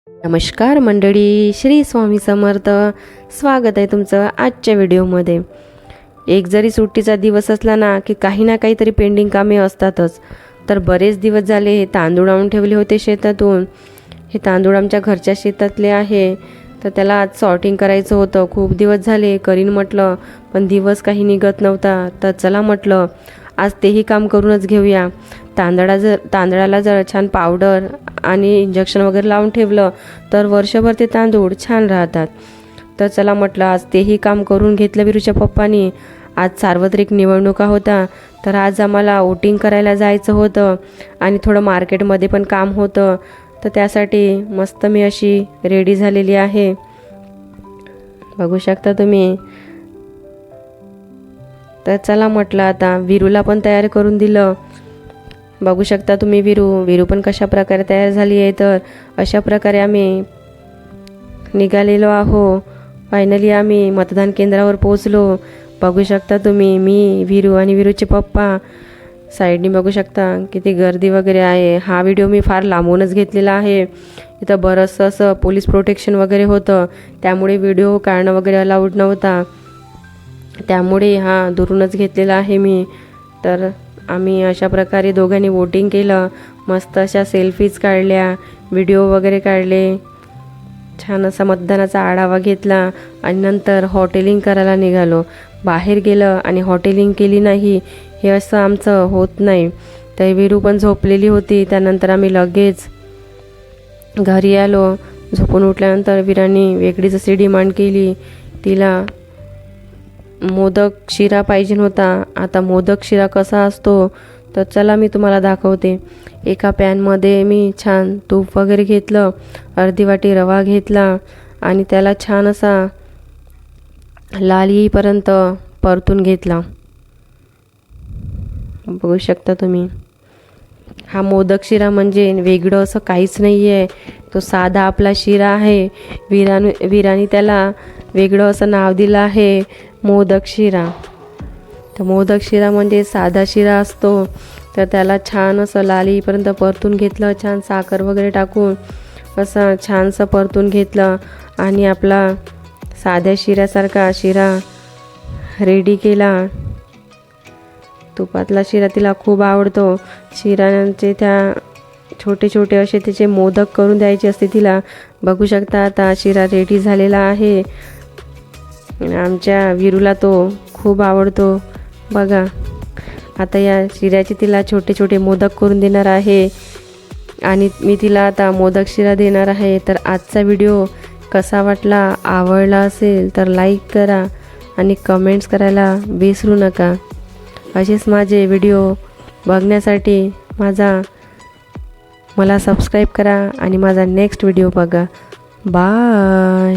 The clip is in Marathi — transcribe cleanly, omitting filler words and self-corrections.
नमस्कार मंडळी, श्री स्वामी समर्थ. स्वागत आहे तुमचं आजच्या व्हिडिओमध्ये. एक जरी सुट्टीचा दिवस असला ना की काही ना काहीतरी पेंडिंग कामे असतातच. तर बरेच दिवस झाले हे तांदूळ आणून ठेवले होते शेतातून. हे तांदूळ आमच्या घरच्या शेतातले आहे, तर त्याला आज सॉर्टिंग करायचं होतं. खूप दिवस झाले करीन म्हटलं, पण दिवस काही निघत नव्हता. तर चला म्हटलं आज तेही काम करूनच घेऊया. तांदळाला जर छान पावडर आणि इंजेक्शन वगैरे लावून ठेवलं तर वर्षभर ते तांदूळ छान राहतात. तर चला म्हटलं आज तेही काम करून घेतलं विरूच्या पप्पानी. आज सार्वत्रिक निवडणुका होता, तर आज आम्हाला वोटिंग करायला जायचं होतं आणि थोडं मार्केटमध्ये पण काम होतं. तर त्यासाठी मस्त मी अशी रेडी झालेली आहे, बघू शकता तुम्ही. तर चला म्हटलं आता विरूला पण तयार करून दिलं. बघू शकता तुम्ही विरू पण कशा प्रकारे तयार झाली आहे. तर अशा प्रकारे आम्ही निघालेलो आहो. फायनली आम्ही मतदान केंद्रावर पोहोचलो. बघू शकता तुम्ही, मी विरू आणि विरूचे पप्पा. साईडनी बघू शकता किती गर्दी वगैरे आहे. हा व्हिडिओ मी फार लांबूनच घेतलेला आहे. इथं बरंचसं असं पोलीस प्रोटेक्शन वगैरे होतं, त्यामुळे व्हिडिओ काढणं वगैरे अलाउड नव्हता. त्यामुळे हा दुरूनच घेतलेला आहे मी. तर आम्ही अशा प्रकारे दोघांनी वोटिंग केलं. मस्त अशा सेल्फीज काढल्या, व्हिडिओ वगैरे काढले. छान असा मतदानाचा आढावा घेतला आणि नंतर हॉटेलिंग करायला निघालो. बाहेर गेलं आणि हॉटेलिंग केली नाही हे असं आमचं होत नाही. तर विरू पण झोपलेली होती. त्यानंतर आम्ही लगेच घरी आलो. झोपून उठल्यानंतर विराने वेगळीच अशी डिमांड केली. तिला मोदक शिरा पाहिजे होता. आता मोदक शिरा कसा असतो तर चला मी तुम्हाला दाखवते. एका पॅनमध्ये मी छान तूप वगैरे घेतलं, अर्धी वाटी रवा घेतला आणि त्याला छान असा लाल येईपर्यंत परतून घेतला. बघू शकता तुम्ही. हा मोदक शिरा म्हणजे वेगळं असं काहीच नाही आहे. तो साधा आपला शिरा आहे. विराने त्याला वेगळं असं नाव दिलं आहे, मोदक शिरा. तर मोदक शिरा म्हणजे साधा शिरा असतो. तर त्याला छान असं लाल येईपर्यंत परतून घेतलं. छान साखर वगैरे टाकून असं छानसं परतून घेतलं आणि आपला साध्या शिऱ्यासारखा शिरा रेडी केला. तुपातला शिरा तिला खूप आवडतो. शिऱ्याचे त्या छोटे छोटे असे त्याचे मोदक करून द्यायचे असते तिला. बघू शकता आता शिरा रेडी झालेला आहे. आमच्या विरूला तो खूप आवडतो. बघा आता या शिऱ्याचे तिला छोटे छोटे मोदक करून देणार आहे आणि मी तिला आता मोदक शिरा देणार आहे. तर आजचा व्हिडिओ कसा वाटला, आवडला असेल तर लाईक करा आणि कमेंट्स करायला विसरू नका. असेच माझे व्हिडिओ बघण्यासाठी मला सबस्क्राईब करा आणि माझा नेक्स्ट व्हिडिओ बघा. बाय.